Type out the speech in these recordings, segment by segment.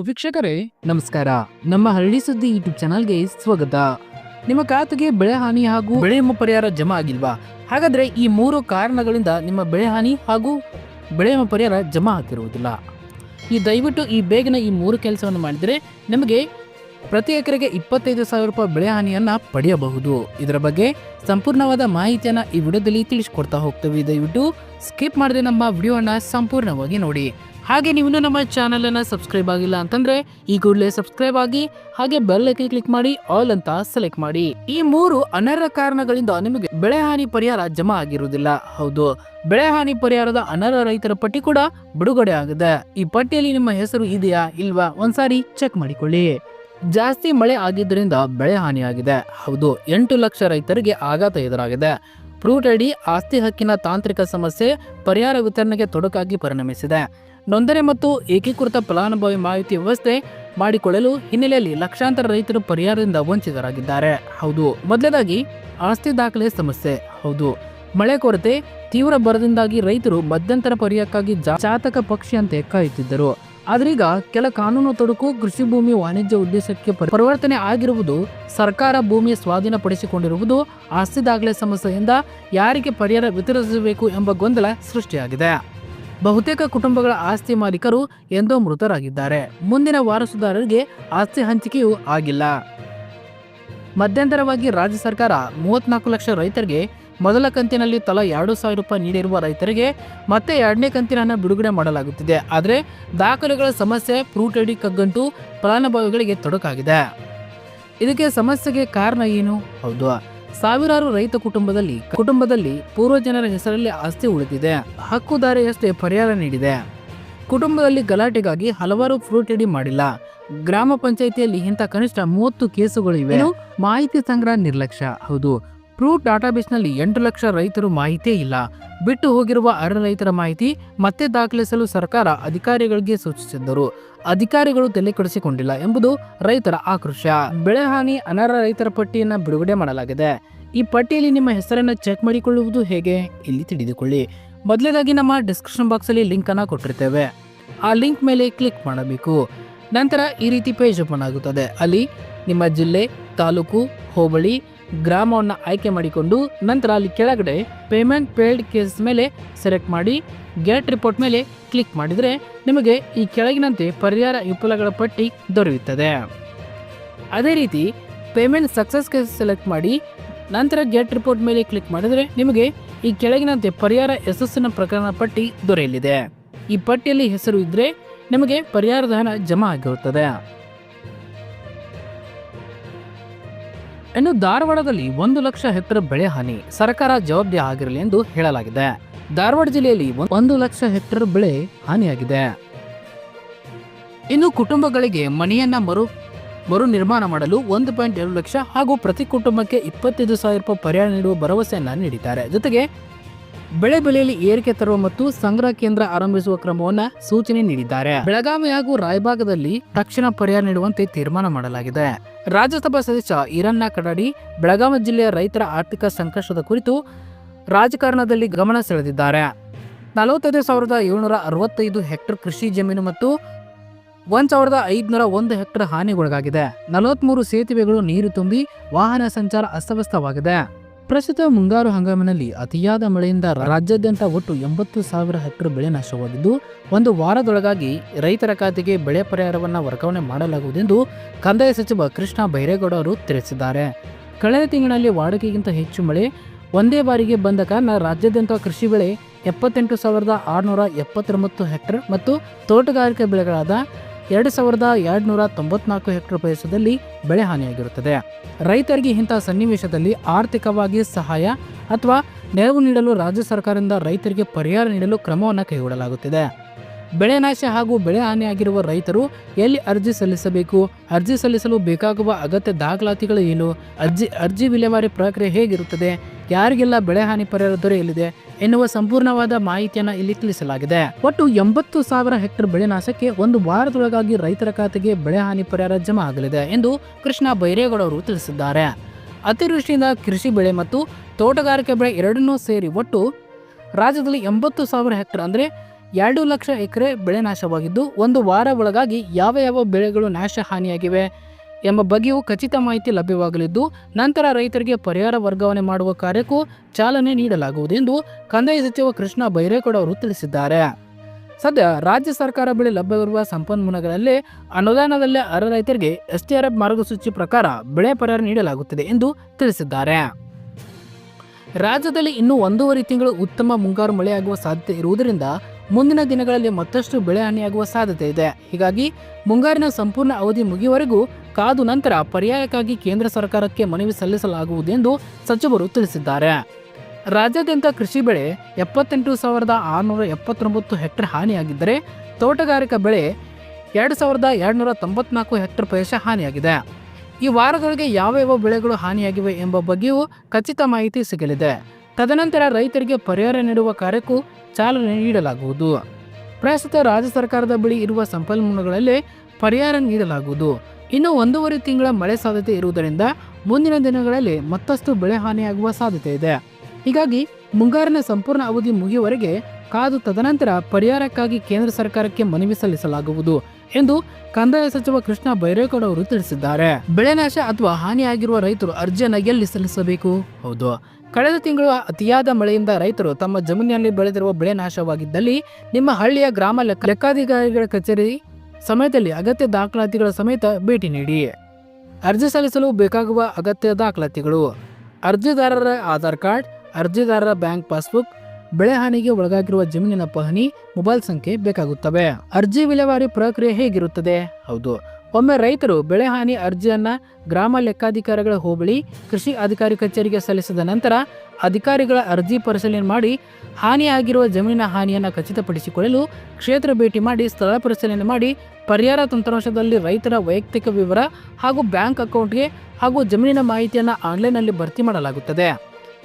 ವೀಕ್ಷಕರೇ ನಮಸ್ಕಾರ. ನಮ್ಮ ಹಳ್ಳಿ ಸುದ್ದಿ ಯೂಟ್ಯೂಬ್ ಚಾನಲ್ಗೆ ಸ್ವಾಗತ. ನಿಮ್ಮ ಖಾತೆಗೆ ಬೆಳೆ ಹಾನಿ ಹಾಗೂ ಬೆಳೆ ವಿಮೆ ಪರಿಹಾರ ಜಮಾ ಆಗಿಲ್ವಾ? ಹಾಗಾದ್ರೆ ಈ 3 ಕಾರಣಗಳಿಂದ ನಿಮ್ಮ ಬೆಳೆ ಹಾನಿ ಹಾಗೂ ಬೆಳೆ ವಿಮೆ ಪರಿಹಾರ ಜಮಾ ಆಗಿರುವುದಿಲ್ಲ. ದಯವಿಟ್ಟು ಬೇಗನೆ ಈ 3 ಕೆಲಸವನ್ನು ಮಾಡಿದರೆ ನಿಮಗೆ ಪ್ರತಿ ಎಕರೆಗೆ 25,000 ರೂಪಾಯಿ ಬೆಳೆ ಹಾನಿಯನ್ನ ಪಡೆಯಬಹುದು. ಇದರ ಬಗ್ಗೆ ಸಂಪೂರ್ಣವಾದ ಮಾಹಿತಿಯನ್ನ ಈ ವಿಡಿಯೋದಲ್ಲಿ ತಿಳಿಸಿಕೊಡ್ತಾ ಹೋಗ್ತೇವೆ. ದಯವಿಟ್ಟು ಸ್ಕಿಪ್ ಮಾಡದೆ ನಮ್ಮ ವಿಡಿಯೋನ ಸಂಪೂರ್ಣವಾಗಿ ನೋಡಿ. ಹಾಗೆ ನೀವು ನಮ್ಮ ಚಾನಲ್ ಅನ್ನ ಸಬ್ಸ್ಕ್ರೈಬ್ ಆಗಿಲ್ಲ ಅಂತಂದ್ರೆ ಈ ಕೂಡಲೇ ಸಬ್ಸ್ಕ್ರೈಬ್ ಆಗಿ ಹಾಗೆ ಬೆಲ್ ಐಕಾನ್ ಕ್ಲಿಕ್ ಮಾಡಿ ಆಲ್ ಅಂತ ಸೆಲೆಕ್ಟ್ ಮಾಡಿ. ಈ 3 ಅನರ್ಹ ಕಾರಣಗಳಿಂದ ನಿಮಗೆ ಬೆಳೆ ಹಾನಿ ಪರಿಹಾರ ಜಮಾ ಆಗಿರುವುದಿಲ್ಲ. ಹೌದು, ಬೆಳೆ ಹಾನಿ ಪರಿಹಾರದ ಅನರ್ಹ ರೈತರ ಪಟ್ಟಿ ಕೂಡ ಬಿಡುಗಡೆ ಆಗಿದೆ. ಈ ಪಟ್ಟಿಯಲ್ಲಿ ನಿಮ್ಮ ಹೆಸರು ಇದೆಯಾ ಇಲ್ವಾ ಒಂದ್ಸಾರಿ ಚೆಕ್ ಮಾಡಿಕೊಳ್ಳಿ. ಜಾಸ್ತಿ ಮಳೆ ಆಗಿದ್ದರಿಂದ ಬೆಳೆ ಹಾನಿಯಾಗಿದೆ. ಹೌದು, 8 ಲಕ್ಷ ರೈತರಿಗೆ ಆಘಾತ ಎದುರಾಗಿದೆ. ಫ್ರೂಟ್ ಐಡಿ ಆಸ್ತಿ ಹಕ್ಕಿನ ತಾಂತ್ರಿಕ ಸಮಸ್ಯೆ ಪರಿಹಾರ ವಿತರಣೆಗೆ ತೊಡಕಾಗಿ ಪರಿಣಮಿಸಿದೆ. ನೋಂದಣಿ ಮತ್ತು ಏಕೀಕೃತ ಫಲಾನುಭವಿ ಮಾಹಿತಿ ವ್ಯವಸ್ಥೆ ಮಾಡಿಕೊಳ್ಳಲು ಹಿನ್ನೆಲೆಯಲ್ಲಿ ಲಕ್ಷಾಂತರ ರೈತರು ಪರಿಹಾರದಿಂದ ವಂಚಿತರಾಗಿದ್ದಾರೆ. ಹೌದು, ಮೊದಲನೇದಾಗಿ ಆಸ್ತಿ ದಾಖಲೆ ಸಮಸ್ಯೆ. ಹೌದು, ಮಳೆ ಕೊರತೆ ತೀವ್ರ ಬರದಿಂದಾಗಿ ರೈತರು ಮಧ್ಯಂತರ ಪರಿಹಾರಕ್ಕಾಗಿ ಜಾತಕ ಪಕ್ಷಿಯಂತೆ ಕಾಯುತ್ತಿದ್ದರು. ಆದ್ರೀಗ ಕೆಲ ಕಾನೂನು ತೊಡಕು, ಕೃಷಿ ಭೂಮಿ ವಾಣಿಜ್ಯ ಉದ್ದೇಶಕ್ಕೆ ಪರಿವರ್ತನೆ ಆಗಿರುವುದು, ಸರ್ಕಾರ ಭೂಮಿ ಸ್ವಾಧೀನಪಡಿಸಿಕೊಂಡಿರುವುದು, ಆಸ್ತಿ ದಾಖಲೆ ಸಮಸ್ಯೆಯಿಂದ ಯಾರಿಗೆ ಪರಿಹಾರ ವಿತರಿಸಬೇಕು ಎಂಬ ಗೊಂದಲ ಸೃಷ್ಟಿಯಾಗಿದೆ. ಬಹುತೇಕ ಕುಟುಂಬಗಳ ಆಸ್ತಿ ಮಾಲೀಕರು ಎಂದೋ ಮೃತರಾಗಿದ್ದಾರೆ. ಮುಂದಿನ ವಾರಸುದಾರರಿಗೆ ಆಸ್ತಿ ಹಂಚಿಕೆಯೂ ಆಗಿಲ್ಲ. ಮಧ್ಯಂತರವಾಗಿ ರಾಜ್ಯ ಸರ್ಕಾರ 34 ಲಕ್ಷ ರೈತರಿಗೆ ಮೊದಲ ಕಂತಿನಲ್ಲಿ ತಲಾ 2,000 ರೂಪಾಯಿ ನೀಡಿರುವ ರೈತರಿಗೆ ಮತ್ತೆ 2ನೇ ಕಂತಿನ ಬಿಡುಗಡೆ ಮಾಡಲಾಗುತ್ತಿದೆ. ಆದರೆ ದಾಖಲೆಗಳ ಸಮಸ್ಯೆ, ಫ್ರೂಟ್ ಐಡಿ ಕಗ್ಗಂಟು ಫಲಾನುಭವಿಗಳಿಗೆ ತೊಡಕಾಗಿದೆ. ಇದಕ್ಕೆ ಸಮಸ್ಯೆಗೆ ಕಾರಣ ಏನು? ಹೌದು, ಸಾವಿರಾರು ರೈತ ಕುಟುಂಬದಲ್ಲಿ ಪೂರ್ವಜನರ ಹೆಸರಲ್ಲಿ ಆಸ್ತಿ ಉಳಿದಿದೆ. ಹಕ್ಕುದಾರಿಯಷ್ಟೇ ಪರಿಹಾರ ನೀಡಿದೆ. ಕುಟುಂಬದಲ್ಲಿ ಗಲಾಟೆಗಾಗಿ ಹಲವಾರು ಫ್ರೂಟ್ ಐಡಿ ಮಾಡಿಲ್ಲ. ಗ್ರಾಮ ಪಂಚಾಯಿತಿಯಲ್ಲಿ ಇಂಥ ಕನಿಷ್ಠ 30 ಕೇಸುಗಳಿವೆ. ಮಾಹಿತಿ ಸಂಗ್ರಹ ನಿರ್ಲಕ್ಷ್ಯ. ಹೌದು, ಫ್ರೂಟ್ ಡಾಟಾಬೇಸ್ನಲ್ಲಿ 8 ಲಕ್ಷ ರೈತರು ಮಾಹಿತಿಯೇ ಇಲ್ಲ. ಬಿಟ್ಟು ಹೋಗಿರುವ ಅರ್ಹ ರೈತರ ಮಾಹಿತಿ ಮತ್ತೆ ದಾಖಲಿಸಲು ಸರ್ಕಾರ ಅಧಿಕಾರಿಗಳಿಗೆ ಸೂಚಿಸಿದ್ದರು. ಅಧಿಕಾರಿಗಳು ತಲೆ ಕೆಡಿಸಿಕೊಂಡಿಲ್ಲ ಎಂಬುದು ರೈತರ ಆಕ್ರೋಶ. ಬೆಳೆ ಹಾನಿ ಅನರ್ಹ ರೈತರ ಪಟ್ಟಿಯನ್ನು ಬಿಡುಗಡೆ ಮಾಡಲಾಗಿದೆ. ಈ ಪಟ್ಟಿಯಲ್ಲಿ ನಿಮ್ಮ ಹೆಸರನ್ನು ಚೆಕ್ ಮಾಡಿಕೊಳ್ಳುವುದು ಹೇಗೆ? ಇಲ್ಲಿ ತಿಳಿದುಕೊಳ್ಳಿ. ಮೊದಲನೇದಾಗಿ ನಮ್ಮ ಡಿಸ್ಕ್ರಿಪ್ಷನ್ ಬಾಕ್ಸ್ ಅಲ್ಲಿ ಲಿಂಕ್ ಅನ್ನ ಕೊಟ್ಟಿರ್ತೇವೆ. ಆ ಲಿಂಕ್ ಮೇಲೆ ಕ್ಲಿಕ್ ಮಾಡಬೇಕು. ನಂತರ ಈ ರೀತಿ ಪೇಜ್ ಓಪನ್ ಆಗುತ್ತದೆ. ಅಲ್ಲಿ ನಿಮ್ಮ ಜಿಲ್ಲೆ, ತಾಲೂಕು, ಹೋಬಳಿ, ಗ್ರಾಮವನ್ನು ಆಯ್ಕೆ ಮಾಡಿಕೊಂಡು ನಂತರ ಅಲ್ಲಿ ಕೆಳಗಡೆ ಪೇಮೆಂಟ್ ಪೇಯ್ಡ್ ಕೇಸ್ ಮೇಲೆ ಸೆಲೆಕ್ಟ್ ಮಾಡಿ ಗೆಟ್ ರಿಪೋರ್ಟ್ ಮೇಲೆ ಕ್ಲಿಕ್ ಮಾಡಿದರೆ ನಿಮಗೆ ಈ ಕೆಳಗಿನಂತೆ ಪರಿಹಾರ ವಿಫಲಗಳ ಪಟ್ಟಿ ದೊರೆಯುತ್ತದೆ. ಅದೇ ರೀತಿ ಪೇಮೆಂಟ್ ಸಕ್ಸಸ್ ಕೇಸ್ ಸೆಲೆಕ್ಟ್ ಮಾಡಿ ನಂತರ ಗೆಟ್ ರಿಪೋರ್ಟ್ ಮೇಲೆ ಕ್ಲಿಕ್ ಮಾಡಿದರೆ ನಿಮಗೆ ಈ ಕೆಳಗಿನಂತೆ ಪರಿಹಾರ ಯಶಸ್ಸಿನ ಪ್ರಕರಣ ಪಟ್ಟಿ ದೊರೆಯಲಿದೆ. ಈ ಪಟ್ಟಿಯಲ್ಲಿ ಹೆಸರು ಇದ್ದರೆ ನಿಮಗೆ ಪರಿಹಾರದ ಹಣ ಜಮಾ ಆಗಿರುತ್ತದೆ. ಇನ್ನು ಧಾರವಾಡದಲ್ಲಿ 1 ಲಕ್ಷ ಹೆಕ್ಟೇರ್ ಬೆಳೆ ಹಾನಿ, ಸರ್ಕಾರ ಜವಾಬ್ದಾರಿ ಆಗಿರಲಿ ಎಂದು ಹೇಳಲಾಗಿದೆ. ಧಾರವಾಡ ಜಿಲ್ಲೆಯಲ್ಲಿ 1 ಲಕ್ಷ ಹೆಕ್ಟೇರ್ ಬೆಳೆ ಹಾನಿಯಾಗಿದೆ. ಇನ್ನು ಕುಟುಂಬಗಳಿಗೆ ಮನೆಯನ್ನ ಮರು ನಿರ್ಮಾಣ ಮಾಡಲು 1.2 ಲಕ್ಷ ಹಾಗೂ ಪ್ರತಿ ಕುಟುಂಬಕ್ಕೆ 25,000 ರೂಪಾಯಿ ಪರಿಹಾರ ನೀಡುವ ಭರವಸೆಯನ್ನ ನೀಡಿದ್ದಾರೆ. ಜೊತೆಗೆ ಬೆಲೆಯಲ್ಲಿ ಏರಿಕೆ ತರುವ ಮತ್ತು ಸಂಗ್ರಹ ಕೇಂದ್ರ ಆರಂಭಿಸುವ ಕ್ರಮವನ್ನ ಸೂಚನೆ ನೀಡಿದ್ದಾರೆ. ಬೆಳಗಾವಿ ಹಾಗೂ ರಾಯಭಾಗದಲ್ಲಿ ತಕ್ಷಣ ಪರಿಹಾರ ನೀಡುವಂತೆ ತೀರ್ಮಾನ ಮಾಡಲಾಗಿದೆ. ರಾಜ್ಯಸಭಾ ಸದಸ್ಯ ಈರಣ್ಣ ಕಡಾಡಿ ಬೆಳಗಾವಿ ಜಿಲ್ಲೆಯ ರೈತರ ಆರ್ಥಿಕ ಸಂಕಷ್ಟದ ಕುರಿತು ರಾಜಕಾರಣದಲ್ಲಿ ಗಮನ ಸೆಳೆದಿದ್ದಾರೆ. 45,765 ಹೆಕ್ಟೇರ್ ಕೃಷಿ ಜಮೀನು ಮತ್ತು 1,501 ಹೆಕ್ಟೇರ್ ಹಾನಿಗೊಳಗಾಗಿದೆ. 43 ಸೇತುವೆಗಳು ನೀರು ತುಂಬಿ ವಾಹನ ಸಂಚಾರ ಅಸ್ತವ್ಯಸ್ತವಾಗಿದೆ. ಪ್ರಸ್ತುತ ಮುಂಗಾರು ಹಂಗಾಮಿನಲ್ಲಿ ಅತಿಯಾದ ಮಳೆಯಿಂದ ರಾಜ್ಯಾದ್ಯಂತ ಒಟ್ಟು 80,000 ಹೆಕ್ಟೇರ್ ಬೆಳೆ ನಾಶವಾಗಿದ್ದು 1 ವಾರದೊಳಗಾಗಿ ರೈತರ ಖಾತೆಗೆ ಬೆಳೆ ಪರಿಹಾರವನ್ನು ವರ್ಗಾವಣೆ ಮಾಡಲಾಗುವುದೆಂದು ಕಂದಾಯ ಸಚಿವ ಕೃಷ್ಣ ಬೈರೇಗೌಡ ಅವರು ತಿಳಿಸಿದ್ದಾರೆ. ಕಳೆದ ತಿಂಗಳಿನಲ್ಲಿ ವಾಡಿಕೆಗಿಂತ ಹೆಚ್ಚು ಮಳೆ ಒಂದೇ ಬಾರಿಗೆ ಬಂದ ಕಾರಣ ರಾಜ್ಯಾದ್ಯಂತ ಕೃಷಿ ಬೆಳೆ 78,679 ಹೆಕ್ಟೇರ್ ಮತ್ತು ತೋಟಗಾರಿಕೆ ಬೆಳೆಗಳಾದ 2,294 ಹೆಕ್ಟೇರ್ ಪ್ರದೇಶದಲ್ಲಿ ಬೆಳೆ ಹಾನಿಯಾಗಿರುತ್ತದೆ. ರೈತರಿಗೆ ಇಂತಹ ಸನ್ನಿವೇಶದಲ್ಲಿ ಆರ್ಥಿಕವಾಗಿ ಸಹಾಯ ಅಥವಾ ನೆರವು ನೀಡಲು ರಾಜ್ಯ ಸರ್ಕಾರದಿಂದ ರೈತರಿಗೆ ಪರಿಹಾರ ನೀಡಲು ಕ್ರಮವನ್ನು ಕೈಗೊಳ್ಳಲಾಗುತ್ತಿದೆ. ಬೆಳೆ ನಾಶ ಹಾಗೂ ಬೆಳೆ ಹಾನಿಯಾಗಿರುವ ರೈತರು ಎಲ್ಲಿ ಅರ್ಜಿ ಸಲ್ಲಿಸಬೇಕು, ಅರ್ಜಿ ಸಲ್ಲಿಸಲು ಬೇಕಾಗುವ ಅಗತ್ಯ ದಾಖಲಾತಿಗಳು ಏನು, ಅರ್ಜಿ ವಿಲೇವಾರಿ ಪ್ರಕ್ರಿಯೆ ಹೇಗಿರುತ್ತದೆ, ಯಾರಿಗೆಲ್ಲ ಬೆಳೆ ಹಾನಿ ಪರಿಹಾರ ದೊರೆಯಲಿದೆ ಎನ್ನುವ ಸಂಪೂರ್ಣವಾದ ಮಾಹಿತಿಯನ್ನು ಇಲ್ಲಿ ತಿಳಿಸಲಾಗಿದೆ. ಒಟ್ಟು 80,000 ಹೆಕ್ಟೇರ್ ಬೆಳೆ ನಾಶಕ್ಕೆ 1 ವಾರದೊಳಗಾಗಿ ರೈತರ ಖಾತೆಗೆ ಬೆಳೆ ಹಾನಿ ಪರಿಹಾರ ಜಮಾ ಆಗಲಿದೆ ಎಂದು ಕೃಷ್ಣ ಬೈರೇಗೌಡ ಅವರು ತಿಳಿಸಿದ್ದಾರೆ. ಅತಿವೃಷ್ಟಿಯಿಂದ ಕೃಷಿ ಬೆಳೆ ಮತ್ತು ತೋಟಗಾರಿಕೆ ಬೆಳೆ ಎರಡನ್ನೂ ಸೇರಿ ಒಟ್ಟು ರಾಜ್ಯದಲ್ಲಿ 80,000 ಹೆಕ್ಟೇರ್ ಅಂದರೆ 2 ಲಕ್ಷ ಎಕರೆ ಬೆಳೆ ನಾಶವಾಗಿದ್ದು 1 ವಾರ ಒಳಗಾಗಿ ಯಾವ ಬೆಳೆಗಳು ನಾಶ ಹಾನಿಯಾಗಿವೆ ಎಂಬ ಬಗ್ಗೆಯೂ ಖಚಿತ ಮಾಹಿತಿ ಲಭ್ಯವಾಗಲಿದ್ದು ನಂತರ ರೈತರಿಗೆ ಪರಿಹಾರ ವರ್ಗಾವಣೆ ಮಾಡುವ ಕಾರ್ಯಕ್ಕೂ ಚಾಲನೆ ನೀಡಲಾಗುವುದು ಎಂದು ಕಂದಾಯ ಸಚಿವ ಕೃಷ್ಣ ಬೈರೇಗೌಡ ಅವರು ತಿಳಿಸಿದ್ದಾರೆ. ಸದ್ಯ ರಾಜ್ಯ ಸರ್ಕಾರ ಬಳಿ ಲಭ್ಯವಿರುವ ಸಂಪನ್ಮೂಲಗಳಲ್ಲೇ ಅನುದಾನದಲ್ಲೇ ಅರ್ಹ ರೈತರಿಗೆ SDRF ಮಾರ್ಗಸೂಚಿ ಪ್ರಕಾರ ಬೆಳೆ ಪರಿಹಾರ ನೀಡಲಾಗುತ್ತದೆ ಎಂದು ತಿಳಿಸಿದ್ದಾರೆ. ರಾಜ್ಯದಲ್ಲಿ ಇನ್ನೂ 1.5 ತಿಂಗಳು ಉತ್ತಮ ಮುಂಗಾರು ಮಳೆಯಾಗುವ ಸಾಧ್ಯತೆ ಇರುವುದರಿಂದ ಮುಂದಿನ ದಿನಗಳಲ್ಲಿ ಮತ್ತಷ್ಟು ಬೆಳೆ ಹಾನಿಯಾಗುವ ಸಾಧ್ಯತೆ ಇದೆ. ಹೀಗಾಗಿ ಮುಂಗಾರಿನ ಸಂಪೂರ್ಣ ಅವಧಿ ಮುಗಿಯುವವರೆಗೂ ಕಾದು ನಂತರ ಪರ್ಯಾಯಕ್ಕಾಗಿ ಕೇಂದ್ರ ಸರ್ಕಾರಕ್ಕೆ ಮನವಿ ಸಲ್ಲಿಸಲಾಗುವುದು ಎಂದು ಸಚಿವರು ತಿಳಿಸಿದ್ದಾರೆ. ರಾಜ್ಯಾದ್ಯಂತ ಕೃಷಿ ಬೆಳೆ 78,679 ಹೆಕ್ಟೇರ್ ಹಾನಿಯಾಗಿದ್ದರೆ ತೋಟಗಾರಿಕಾ ಬೆಳೆ 2,294 ಹೆಕ್ಟೇರ್ ಪ್ರದೇಶ ಹಾನಿಯಾಗಿದೆ. ಈ ವಾರದೊಳಗೆ ಯಾವ ಬೆಳೆಗಳು ಹಾನಿಯಾಗಿವೆ ಎಂಬ ಬಗ್ಗೆಯೂ ಖಚಿತ ಮಾಹಿತಿ ಸಿಗಲಿದೆ. ತದನಂತರ ರೈತರಿಗೆ ಪರಿಹಾರ ನೀಡುವ ಕಾರ್ಯಕ್ಕೂ ಚಾಲನೆ ನೀಡಲಾಗುವುದು. ಪ್ರಸ್ತುತ ರಾಜ್ಯ ಸರ್ಕಾರದ ಬಳಿ ಇರುವ ಸಂಪನ್ಮೂಲಗಳಲ್ಲೇ ಪರಿಹಾರ ನೀಡಲಾಗುವುದು. ಇನ್ನು 1.5 ತಿಂಗಳ ಮಳೆ ಸಾಧ್ಯತೆ ಇರುವುದರಿಂದ ಮುಂದಿನ ದಿನಗಳಲ್ಲಿ ಮತ್ತಷ್ಟು ಬೆಳೆ ಹಾನಿಯಾಗುವ ಸಾಧ್ಯತೆ ಇದೆ. ಹೀಗಾಗಿ ಮುಂಗಾರಿನ ಸಂಪೂರ್ಣ ಅವಧಿ ಮುಗಿಯುವವರೆಗೆ ಕಾದು ತದನಂತರ ಪರಿಹಾರಕ್ಕಾಗಿ ಕೇಂದ್ರ ಸರ್ಕಾರಕ್ಕೆ ಮನವಿ ಸಲ್ಲಿಸಲಾಗುವುದು ಎಂದು ಕಂದಾಯ ಸಚಿವ ಕೃಷ್ಣ ಬೈರೇಗೌಡ ಅವರು ತಿಳಿಸಿದ್ದಾರೆ. ಬೆಳೆ ನಾಶ ಅಥವಾ ಹಾನಿಯಾಗಿರುವ ರೈತರು ಅರ್ಜಿಯನ್ನು ಎಲ್ಲಿ ಸಲ್ಲಿಸಬೇಕು? ಹೌದು, ಕಳೆದ ತಿಂಗಳು ಅತಿಯಾದ ಮಳೆಯಿಂದ ರೈತರು ತಮ್ಮ ಜಮೀನಿನಲ್ಲಿ ಬೆಳೆದಿರುವ ಬೆಳೆ ನಾಶವಾಗಿದ್ದಲ್ಲಿ ನಿಮ್ಮ ಹಳ್ಳಿಯ ಗ್ರಾಮ ಲೆಕ್ಕಾಧಿಕಾರಿಗಳ ಕಚೇರಿ ಸಮಯದಲ್ಲಿ ಅಗತ್ಯ ದಾಖಲಾತಿಗಳ ಸಮೇತ ಭೇಟಿ ನೀಡಿ. ಅರ್ಜಿ ಸಲ್ಲಿಸಲು ಬೇಕಾಗುವ ಅಗತ್ಯ ದಾಖಲಾತಿಗಳು: ಅರ್ಜಿದಾರರ ಆಧಾರ್ ಕಾರ್ಡ್, ಅರ್ಜಿದಾರರ ಬ್ಯಾಂಕ್ ಪಾಸ್ಬುಕ್, ಬೆಳೆ ಹಾನಿಗೆ ಒಳಗಾಗಿರುವ ಜಮೀನಿನ ಪಹಣಿ, ಮೊಬೈಲ್ ಸಂಖ್ಯೆ ಬೇಕಾಗುತ್ತವೆ. ಅರ್ಜಿ ವಿಲೇವಾರಿ ಪ್ರಕ್ರಿಯೆ ಹೇಗಿರುತ್ತದೆ? ಹೌದು, ಒಮ್ಮೆ ರೈತರು ಬೆಳೆ ಹಾನಿ ಅರ್ಜಿಯನ್ನ ಗ್ರಾಮ ಲೆಕ್ಕಾಧಿಕಾರಿಗಳ ಹೋಬಳಿ ಕೃಷಿ ಅಧಿಕಾರಿ ಕಚೇರಿಗೆ ಸಲ್ಲಿಸಿದ ನಂತರ ಅಧಿಕಾರಿಗಳ ಅರ್ಜಿ ಪರಿಶೀಲನೆ ಮಾಡಿ ಹಾನಿಯಾಗಿರುವ ಜಮೀನಿನ ಹಾನಿಯನ್ನು ಖಚಿತಪಡಿಸಿಕೊಳ್ಳಲು ಕ್ಷೇತ್ರ ಭೇಟಿ ಮಾಡಿ ಸ್ಥಳ ಪರಿಶೀಲನೆ ಮಾಡಿ ಪರಿಹಾರ ತಂತ್ರಾಂಶದಲ್ಲಿ ರೈತರ ವೈಯಕ್ತಿಕ ವಿವರ ಹಾಗೂ ಬ್ಯಾಂಕ್ ಅಕೌಂಟ್ಗೆ ಹಾಗೂ ಜಮೀನಿನ ಮಾಹಿತಿಯನ್ನು ಆನ್ಲೈನ್ನಲ್ಲಿ ಭರ್ತಿ ಮಾಡಲಾಗುತ್ತದೆ.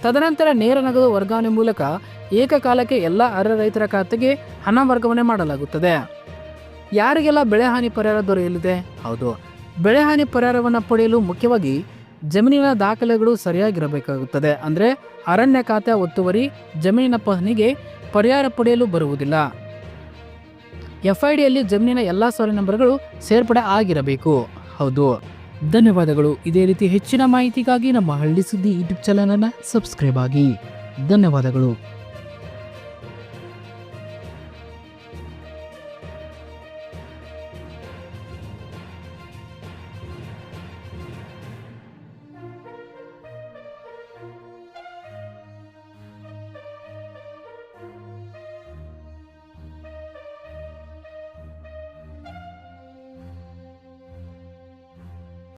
ತದನಂತರ ನೇರ ನಗದು ವರ್ಗಾವಣೆ ಮೂಲಕ ಏಕಕಾಲಕ್ಕೆ ಎಲ್ಲ ಅರ್ಹ ರೈತರ ಖಾತೆಗೆ ಹಣ ವರ್ಗಾವಣೆ ಮಾಡಲಾಗುತ್ತದೆ. ಯಾರಿಗೆಲ್ಲ ಬೆಳೆ ಹಾನಿ ಪರಿಹಾರ ದೊರೆಯಲಿದೆ? ಹೌದು, ಬೆಳೆ ಹಾನಿ ಪರಿಹಾರವನ್ನು ಪಡೆಯಲು ಮುಖ್ಯವಾಗಿ ಜಮೀನಿನ ದಾಖಲೆಗಳು ಸರಿಯಾಗಿರಬೇಕಾಗುತ್ತದೆ. ಅಂದರೆ ಅರಣ್ಯ ಖಾತೆ ಒತ್ತುವರಿ ಜಮೀನಿನ ಪಹಣಿಗೆ ಪರಿಹಾರ ಪಡೆಯಲು ಬರುವುದಿಲ್ಲ. FIDಯಲ್ಲಿ ಜಮೀನಿನ ಎಲ್ಲ ಸಾಲು ನಂಬರ್ಗಳು ಸೇರ್ಪಡೆ ಆಗಿರಬೇಕು. ಹೌದು. ಧನ್ಯವಾದಗಳು. ಇದೇ ರೀತಿ ಹೆಚ್ಚಿನ ಮಾಹಿತಿಗಾಗಿ ನಮ್ಮ ಹಳ್ಳಿ ಸುದ್ದಿ ಯೂಟ್ಯೂಬ್ ಚಾನಲನ್ನು ಸಬ್ಸ್ಕ್ರೈಬ್ ಆಗಿ. ಧನ್ಯವಾದಗಳು.